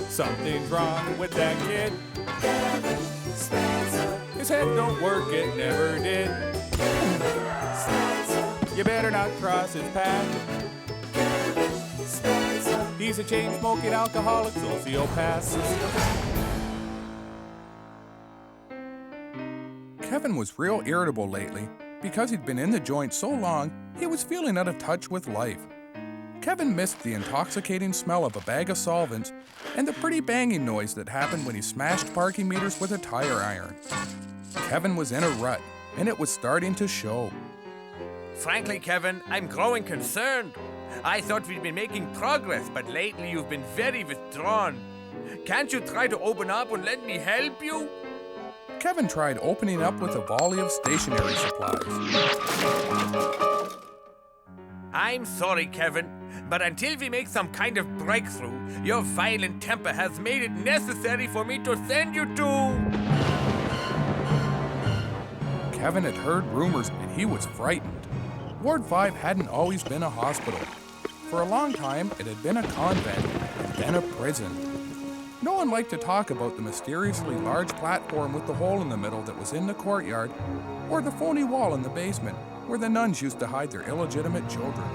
Something's wrong with that kid. His head don't work, it never did. You better not cross his path. He's a chain-smoking alcoholic sociopath. Kevin was real irritable lately. Because he'd been in the joint so long, he was feeling out of touch with life. Kevin missed the intoxicating smell of a bag of solvents and the pretty banging noise that happened when he smashed parking meters with a tire iron. Kevin was in a rut, and it was starting to show. Frankly, Kevin, I'm growing concerned. I thought we'd been making progress, but lately you've been very withdrawn. Can't you try to open up and let me help you? Kevin tried opening up with a volley of stationery supplies. I'm sorry, Kevin, but until we make some kind of breakthrough, your violent temper has made it necessary for me to send you to... Kevin had heard rumors and he was frightened. Ward 5 hadn't always been a hospital. For a long time, it had been a convent and then a prison. No one liked to talk about the mysteriously large platform with the hole in the middle that was in the courtyard, or the phony wall in the basement where the nuns used to hide their illegitimate children.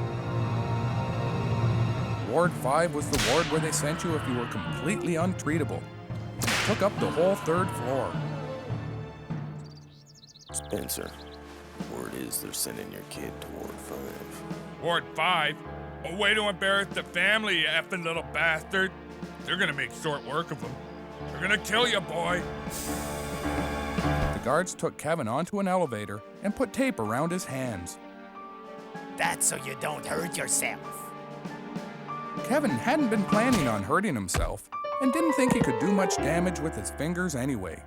Ward 5 was the ward where they sent you if you were completely untreatable. It took up the whole 3rd floor. Spencer, word is they're sending your kid to Ward 5. Ward 5? A way to embarrass the family, you effing little bastard. They're gonna make short work of him. They're gonna kill you, boy. The guards took Kevin onto an elevator and put tape around his hands. That's so you don't hurt yourself. Kevin hadn't been planning on hurting himself and didn't think he could do much damage with his fingers anyway.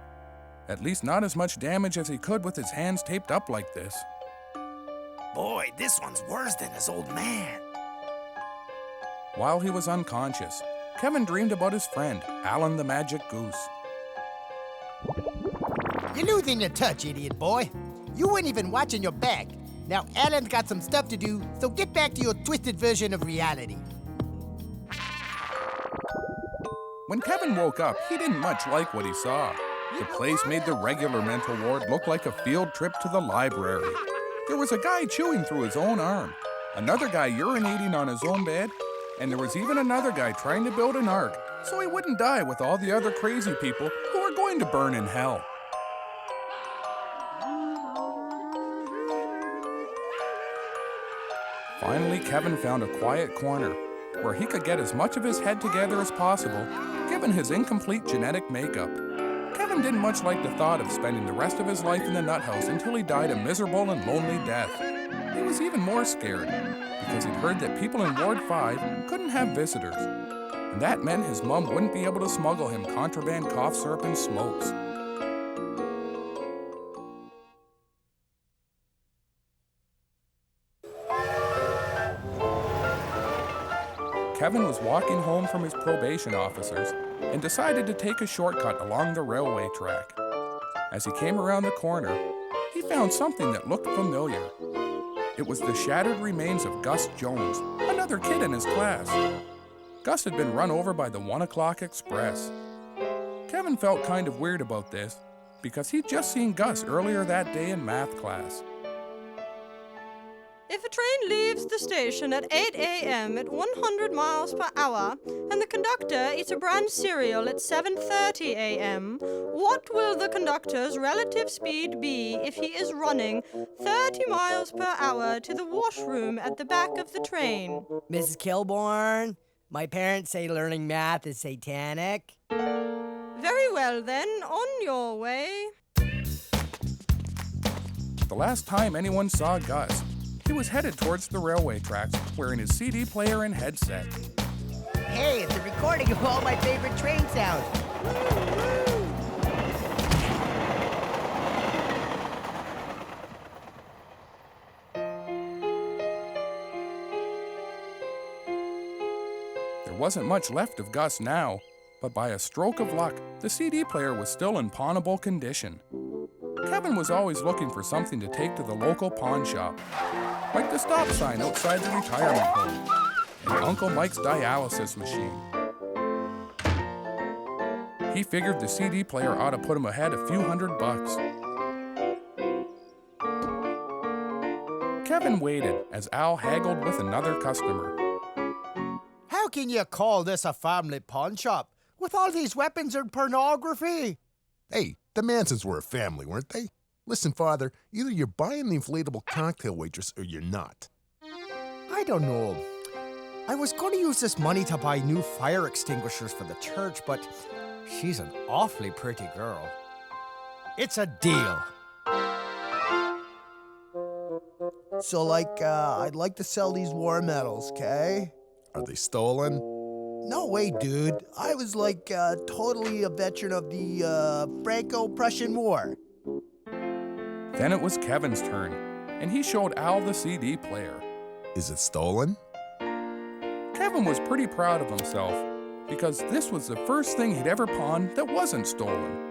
At least not as much damage as he could with his hands taped up like this. Boy, this one's worse than his old man. While he was unconscious, Kevin dreamed about his friend, Allen The Magic Goose. You're losing your touch, idiot boy. You weren't even watching your back. Now Alan's got some stuff to do, so get back to your twisted version of reality. When Kevin woke up, he didn't much like what he saw. The place made the regular mental ward look like a field trip to the library. There was a guy chewing through his own arm, another guy urinating on his own bed, and there was even another guy trying to build an ark so he wouldn't die with all the other crazy people who were going to burn in hell. Finally, Kevin found a quiet corner where he could get as much of his head together as possible, given his incomplete genetic makeup. Kevin didn't much like the thought of spending the rest of his life in the nut house until he died a miserable and lonely death. He was even more scared because he'd heard that people in Ward 5 couldn't have visitors, and that meant his mom wouldn't be able to smuggle him contraband cough syrup and smokes. Kevin was walking home from his probation officers and decided to take a shortcut along the railway track. As he came around the corner, he found something that looked familiar. It was the shattered remains of Gus Jones, another kid in his class. Gus had been run over by the 1 o'clock express. Kevin felt kind of weird about this because he'd just seen Gus earlier that day in math class. If a train leaves the station at 8 a.m. at 100 miles per hour, and the conductor eats a bran cereal at 7:30 a.m., what will the conductor's relative speed be if he is running 30 miles per hour to the washroom at the back of the train? Mrs. Kilbourne, my parents say learning math is satanic. Very well then, on your way. The last time anyone saw Gus, he was headed towards the railway tracks, wearing his CD player and headset. Hey, it's a recording of all my favorite train sounds. There wasn't much left of Gus now, but by a stroke of luck, the CD player was still in pawnable condition. Kevin was always looking for something to take to the local pawn shop, like the stop sign outside the retirement home and Uncle Mike's dialysis machine. He figured the CD player ought to put him ahead a few $100. Kevin waited as Al haggled with another customer. How can you call this a family pawn shop with all these weapons and pornography? Hey, the Mansons were a family, weren't they? Listen, Father, either you're buying the inflatable cocktail waitress or you're not. I don't know. I was going to use this money to buy new fire extinguishers for the church, but she's an awfully pretty girl. It's a deal. So, I'd like to sell these war medals, okay? Are they stolen? No way, dude. I was totally a veteran of the Franco-Prussian War. Then it was Kevin's turn, and he showed Al the CD player. Is it stolen? Kevin was pretty proud of himself because this was the first thing he'd ever pawned that wasn't stolen.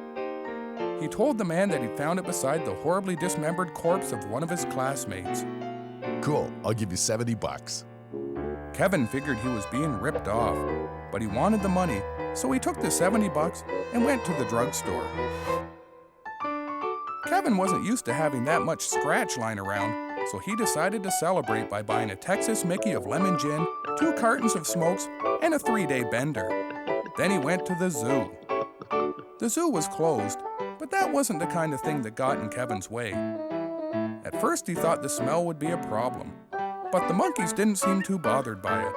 He told the man that he'd found it beside the horribly dismembered corpse of one of his classmates. Cool, I'll give you $70. Kevin figured he was being ripped off, but he wanted the money, so he took the $70 and went to the drugstore. Kevin wasn't used to having that much scratch lying around, so he decided to celebrate by buying a Texas Mickey of lemon gin, 2 cartons of smokes, and a 3-day bender. Then he went to the zoo. The zoo was closed, but that wasn't the kind of thing that got in Kevin's way. At first he thought the smell would be a problem, but the monkeys didn't seem too bothered by it.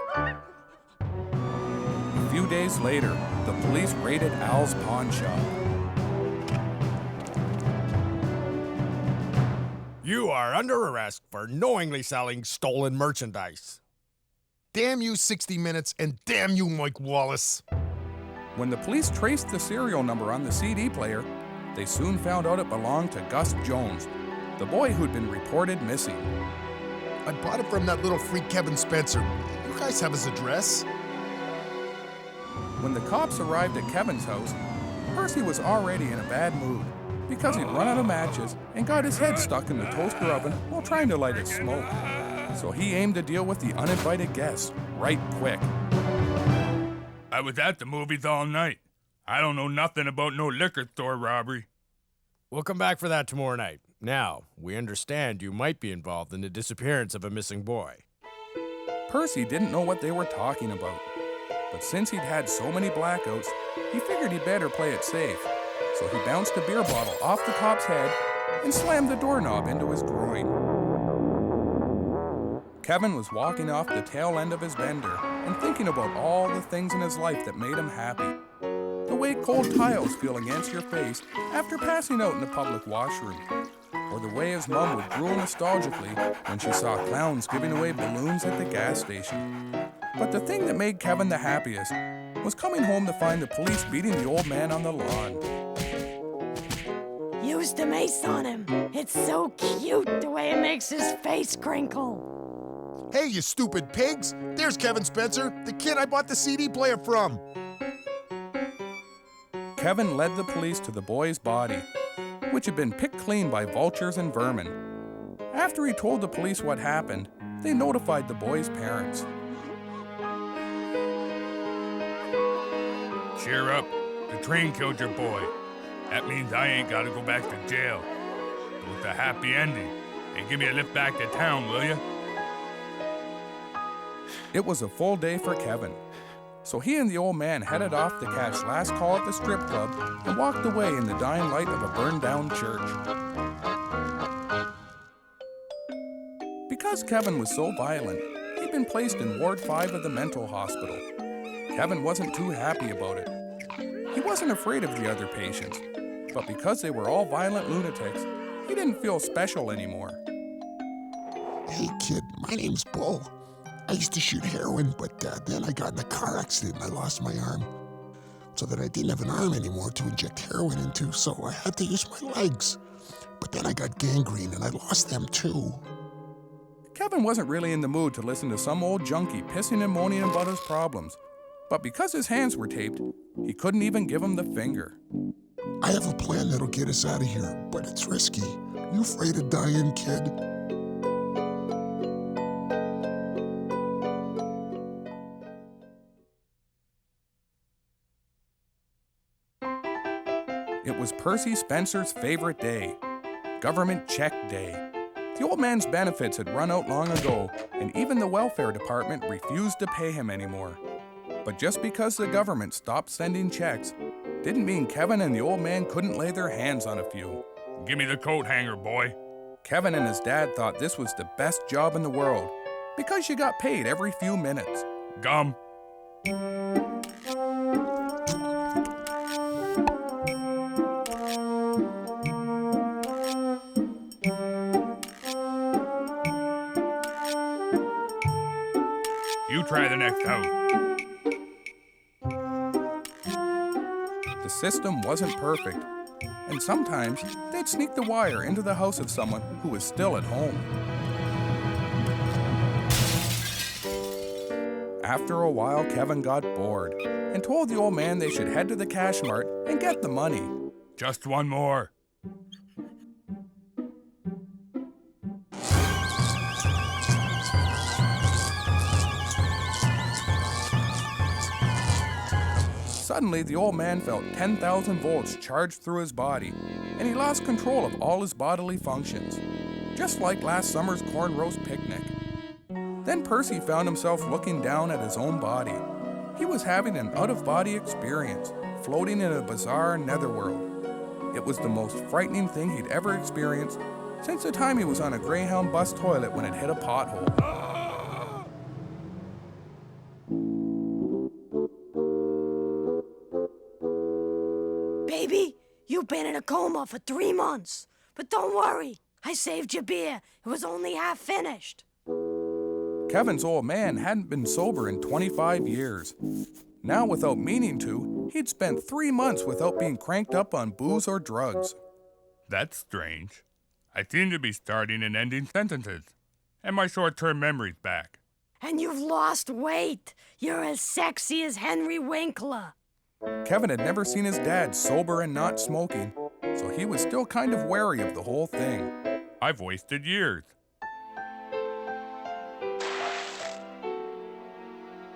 A few days later, the police raided Al's pawn shop. You are under arrest for knowingly selling stolen merchandise. Damn you, 60 Minutes, and damn you, Mike Wallace. When the police traced the serial number on the CD player, they soon found out it belonged to Gus Jones, the boy who'd been reported missing. I bought it from that little freak Kevin Spencer. You guys have his address? When the cops arrived at Kevin's house, Percy was already in a bad mood because he'd run out of matches and got his head stuck in the toaster oven while trying to light a smoke. So he aimed to deal with the uninvited guests right quick. I was at the movies all night. I don't know nothing about no liquor store robbery. We'll come back for that tomorrow night. Now, we understand you might be involved in the disappearance of a missing boy. Percy didn't know what they were talking about, but since he'd had so many blackouts, he figured he'd better play it safe. So he bounced a beer bottle off the cop's head and slammed the doorknob into his groin. Kevin was walking off the tail end of his bender and thinking about all the things in his life that made him happy. The way cold tiles feel against your face after passing out in a public washroom, or the way his mom would drool nostalgically when she saw clowns giving away balloons at the gas station. But the thing that made Kevin the happiest was coming home to find the police beating the old man on the lawn. Use the mace on him. It's so cute the way it makes his face crinkle. Hey, you stupid pigs! There's Kevin Spencer, the kid I bought the CD player from. Kevin led the police to the boy's body, which had been picked clean by vultures and vermin. After he told the police what happened, they notified the boy's parents. Cheer up. The train killed your boy. That means I ain't gotta go back to jail. But with a happy ending. Hey, give me a lift back to town, will ya? It was a full day for Kevin, so he and the old man headed off to catch last call at the strip club and walked away in the dying light of a burned-down church. Because Kevin was so violent, he'd been placed in Ward 5 of the mental hospital. Kevin wasn't too happy about it. He wasn't afraid of the other patients, but because they were all violent lunatics, he didn't feel special anymore. Hey, kid, my name's Bull. I used to shoot heroin, but then I got in a car accident and I lost my arm. So that I didn't have an arm anymore to inject heroin into, so I had to use my legs. But then I got gangrene and I lost them too. Kevin wasn't really in the mood to listen to some old junkie pissing and moaning about his problems, but because his hands were taped, he couldn't even give him the finger. I have a plan that'll get us out of here, but it's risky. You afraid of dying, kid? It was Percy Spencer's favorite day, government check day. The old man's benefits had run out long ago, and even the welfare department refused to pay him anymore. But just because the government stopped sending checks didn't mean Kevin and the old man couldn't lay their hands on a few. Give me the coat hanger, boy. Kevin and his dad thought this was the best job in the world because you got paid every few minutes. Gum. You try the next house. The system wasn't perfect, and sometimes they'd sneak the wire into the house of someone who was still at home. After a while, Kevin got bored and told the old man they should head to the cash mart and get the money. Just one more. Suddenly, the old man felt 10,000 volts charged through his body, and he lost control of all his bodily functions, just like last summer's corn roast picnic. Then Percy found himself looking down at his own body. He was having an out-of-body experience, floating in a bizarre netherworld. It was the most frightening thing he'd ever experienced since the time he was on a Greyhound bus toilet when it hit a pothole. Baby, you've been in a coma for 3 months. But don't worry, I saved your beer. It was only half finished. Kevin's old man hadn't been sober in 25 years. Now, without meaning to, he'd spent 3 months without being cranked up on booze or drugs. That's strange. I seem to be starting and ending sentences, and my short-term memory's back. And you've lost weight. You're as sexy as Henry Winkler. Kevin had never seen his dad sober and not smoking, so he was still kind of wary of the whole thing. I've wasted years.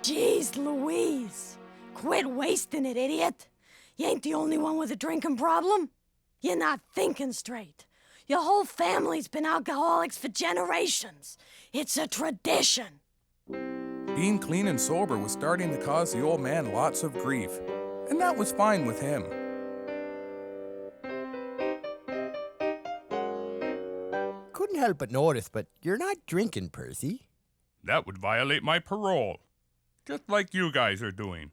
Jeez Louise. Quit wasting it, idiot. You ain't the only one with a drinking problem. You're not thinking straight. Your whole family's been alcoholics for generations. It's a tradition. Being clean and sober was starting to cause the old man lots of grief, and that was fine with him. Couldn't help but notice, but you're not drinking, Percy. That would violate my parole, just like you guys are doing.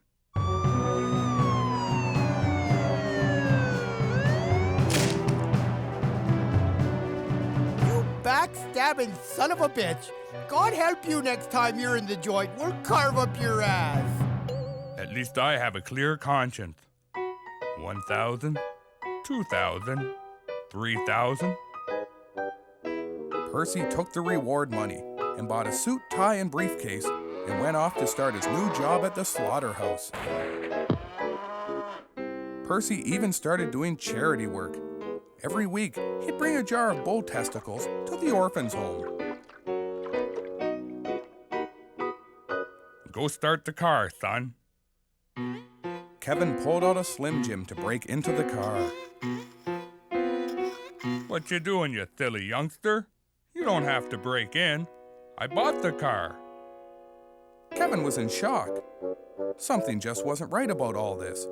You backstabbing son of a bitch. God help you next time you're in the joint. We'll carve up your ass. At least I have a clear conscience. 1,000, 2,000, 3,000. Percy took the reward money and bought a suit, tie, and briefcase and went off to start his new job at the slaughterhouse. Percy even started doing charity work. Every week, he'd bring a jar of bull testicles to the orphan's home. Go start the car, son. Kevin pulled out a Slim Jim to break into the car. What you doing, you silly youngster? You don't have to break in. I bought the car. Kevin was in shock. Something just wasn't right about all this.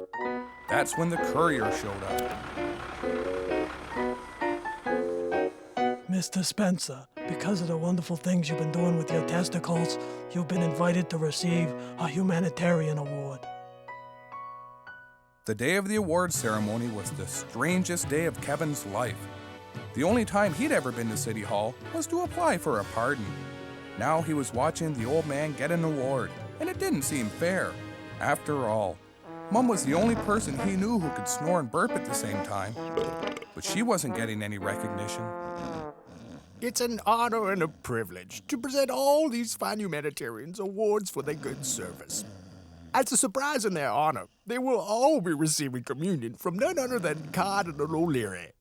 That's when the courier showed up. Mr. Spencer, because of the wonderful things you've been doing with your testicles, you've been invited to receive a Humanitarian award. The day of the award ceremony was the strangest day of Kevin's life. The only time he'd ever been to City Hall was to apply for a pardon. Now he was watching the old man get an award, and it didn't seem fair. After all, Mom was the only person he knew who could snore and burp at the same time, but she wasn't getting any recognition. It's an honor and a privilege to present all these fine humanitarians awards for their good service. As a surprise in their honor, they will all be receiving communion from none other than Cardinal O'Leary.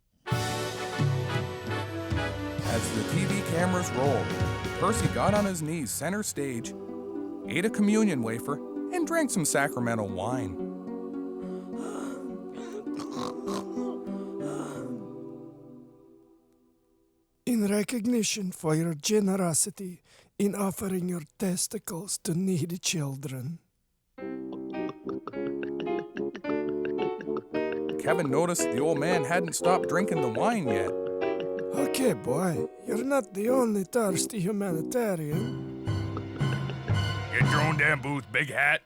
As the TV cameras rolled, Percy got on his knees center stage, ate a communion wafer, and drank some sacramental wine. In recognition for your generosity in offering your testicles to needy children. Kevin noticed the old man hadn't stopped drinking the wine yet. Okay, boy, you're not the only thirsty humanitarian. Get your own damn booth, big hat.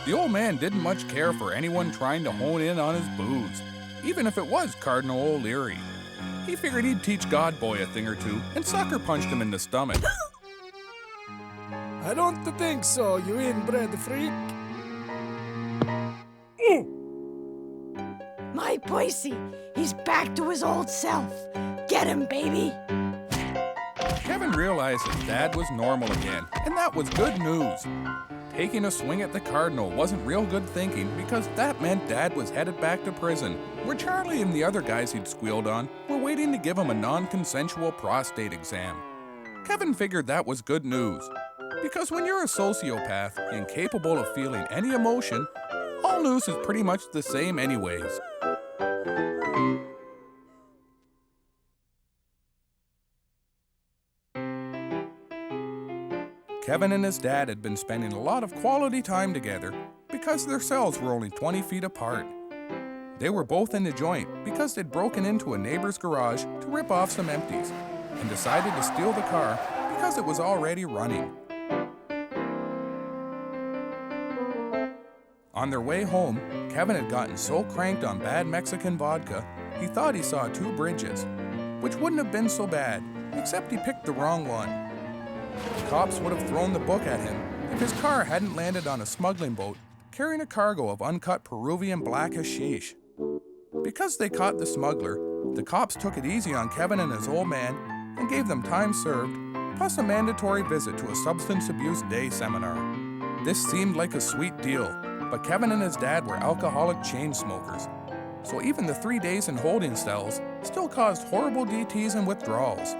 The old man didn't much care for anyone trying to hone in on his booze, even if it was Cardinal O'Leary. He figured he'd teach Godboy a thing or two and sucker punched him in the stomach. I don't think so, you inbred freak. My Percy, he's back to his old self. Get him, baby. Kevin realized his dad was normal again, and that was good news. Taking a swing at the Cardinal wasn't real good thinking because that meant Dad was headed back to prison, where Charlie and the other guys he'd squealed on were waiting to give him a non-consensual prostate exam. Kevin figured that was good news, because when you're a sociopath, incapable of feeling any emotion, all news is pretty much the same anyways. Kevin and his dad had been spending a lot of quality time together because their cells were only 20 feet apart. They were both in the joint because they'd broken into a neighbor's garage to rip off some empties and decided to steal the car because it was already running. On their way home, Kevin had gotten so cranked on bad Mexican vodka, he thought he saw two bridges, which wouldn't have been so bad, except he picked the wrong one. The cops would have thrown the book at him if his car hadn't landed on a smuggling boat carrying a cargo of uncut Peruvian black hashish. Because they caught the smuggler, the cops took it easy on Kevin and his old man and gave them time served, plus a mandatory visit to a substance abuse day seminar. This seemed like a sweet deal, but Kevin and his dad were alcoholic chain smokers, so even the 3 days in holding cells still caused horrible DTs and withdrawals.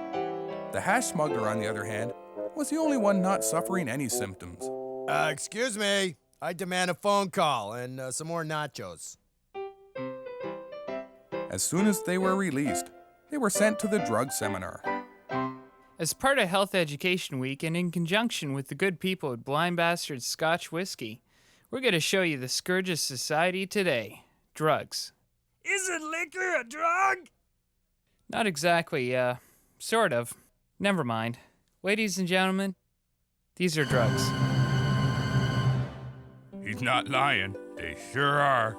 The hash smuggler, on the other hand, was the only one not suffering any symptoms. Excuse me. I demand a phone call and some more nachos. As soon as they were released, they were sent to the drug seminar. As part of Health Education Week and in conjunction with the good people at Blind Bastard Scotch Whiskey, we're going to show you the scourge of society today, drugs. Isn't liquor a drug? Not exactly, sort of. Never mind. Ladies and gentlemen, these are drugs. He's not lying. They sure are.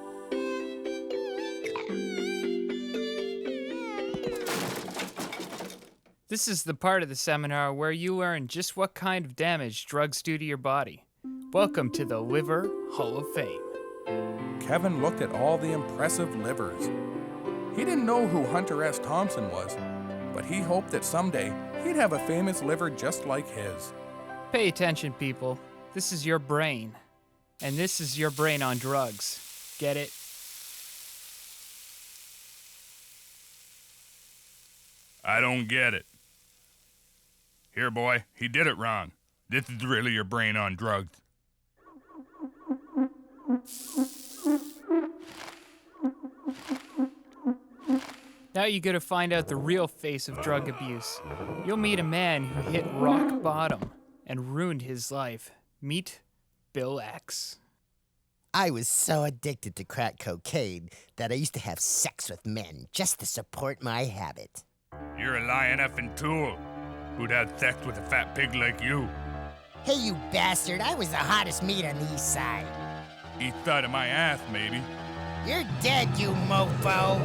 This is the part of the seminar where you learn just what kind of damage drugs do to your body. Welcome to the Liver Hall of Fame. Kevin looked at all the impressive livers. He didn't know who Hunter S. Thompson was, but he hoped that someday he'd have a famous liver just like his. Pay attention, people. This is your brain. And this is your brain on drugs. Get it? I don't get it. Here, boy, he did it wrong. This is really your brain on drugs. Now you gotta find out the real face of drug abuse. You'll meet a man who hit rock bottom and ruined his life. Meet Bill X. I was so addicted to crack cocaine that I used to have sex with men just to support my habit. You're a lying effing tool. Who'd have sex with a fat pig like you? Hey, you bastard, I was the hottest meat on the east side. East side of my ass, maybe. You're dead, you mofo.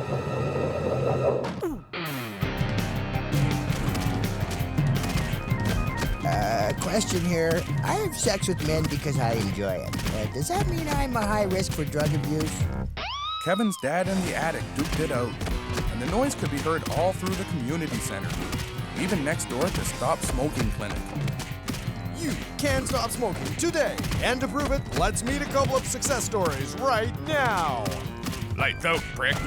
Question here. I have sex with men because I enjoy it. Does that mean I'm a high risk for drug abuse? Kevin's dad and the addict duked it out, and the noise could be heard all through the community center, even next door at the Stop Smoking Clinic. You can stop smoking today. And to prove it, let's meet a couple of success stories right now. Lights out, prick.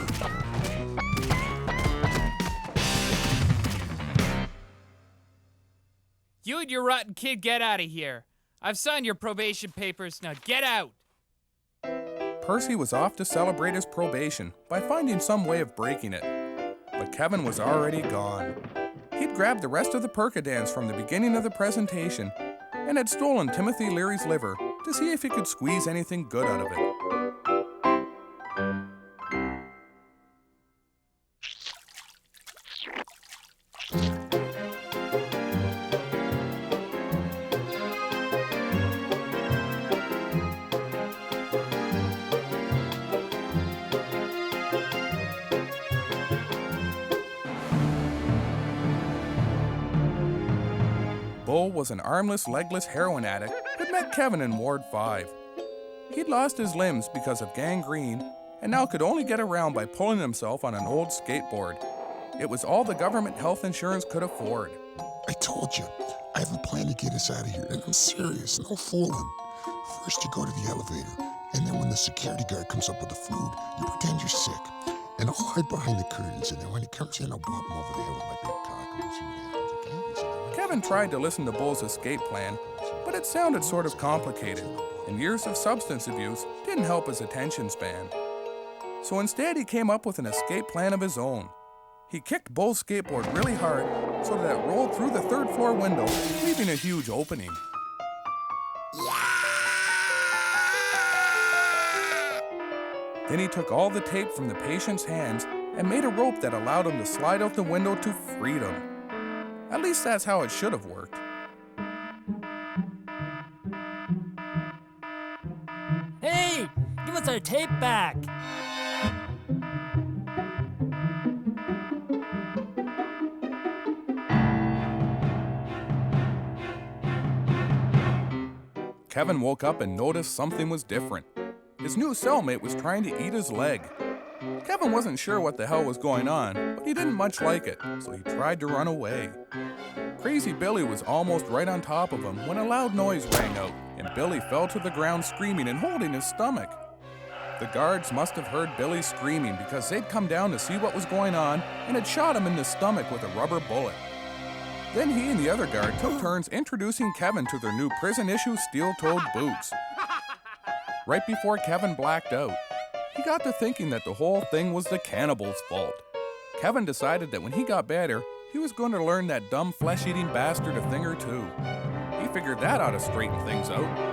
You and your rotten kid get out of here. I've signed your probation papers, now get out. Percy was off to celebrate his probation by finding some way of breaking it. But Kevin was already gone. He'd grabbed the rest of the Percodans from the beginning of the presentation and had stolen Timothy Leary's liver to see if he could squeeze anything good out of it. Bull was an armless, legless heroin addict who'd met Kevin in Ward 5. He'd lost his limbs because of gangrene and now could only get around by pulling himself on an old skateboard. It was all the government health insurance could afford. I told you, I have a plan to get us out of here, and I'm serious, no fooling. First you go to the elevator, and then when the security guard comes up with the food, you pretend you're sick. And I'll hide behind the curtains, and then when he comes in, I'll bump him over the head with my big cock, and we'll see what happens, okay? Kevin tried to listen to Bull's escape plan, but it sounded sort of complicated, and years of substance abuse didn't help his attention span. So instead, he came up with an escape plan of his own. He kicked Bull's skateboard really hard so that it rolled through the third-floor window, leaving a huge opening. Then he took all the tape from the patient's hands and made a rope that allowed him to slide out the window to freedom. At least that's how it should have worked. Hey, give us our tape back. Kevin woke up and noticed something was different. His new cellmate was trying to eat his leg. Kevin wasn't sure what the hell was going on, but he didn't much like it, so he tried to run away. Crazy Billy was almost right on top of him when a loud noise rang out, and Billy fell to the ground screaming and holding his stomach. The guards must have heard Billy screaming because they'd come down to see what was going on and had shot him in the stomach with a rubber bullet. Then he and the other guard took turns introducing Kevin to their new prison-issue steel-toed boots. Right before Kevin blacked out, he got to thinking that the whole thing was the cannibal's fault. Kevin decided that when he got better, he was going to learn that dumb flesh-eating bastard a thing or two. He figured that ought to straighten things out.